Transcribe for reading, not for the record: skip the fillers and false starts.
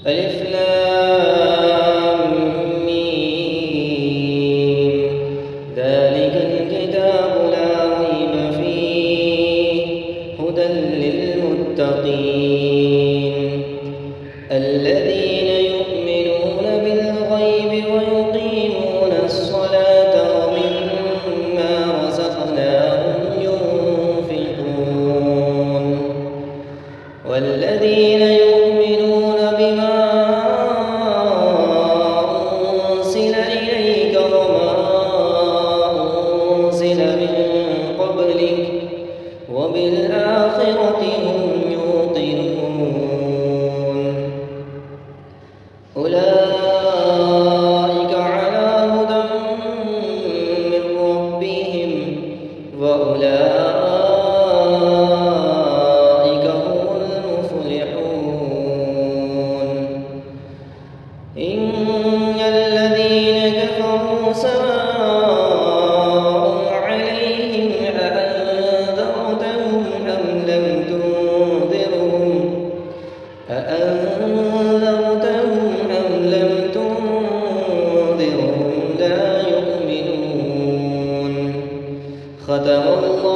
ألف لام ميم. ذلك الكتاب لا ريب فيه هدى للمتقين الذين يؤمنون بالغيب ويقيمون الصلاة ومما رزقناهم ينفقون والذين يؤمنون بما أنزل إليك وما أنزل من قبلك وبالآخرة هم يوقنون أولئك على هدى من ربهم وأولئك هم المفلحون إن الذين كفروا سواء عليهم أأنذرتهم أم لم تنذرهم لا يؤمنون ختم الله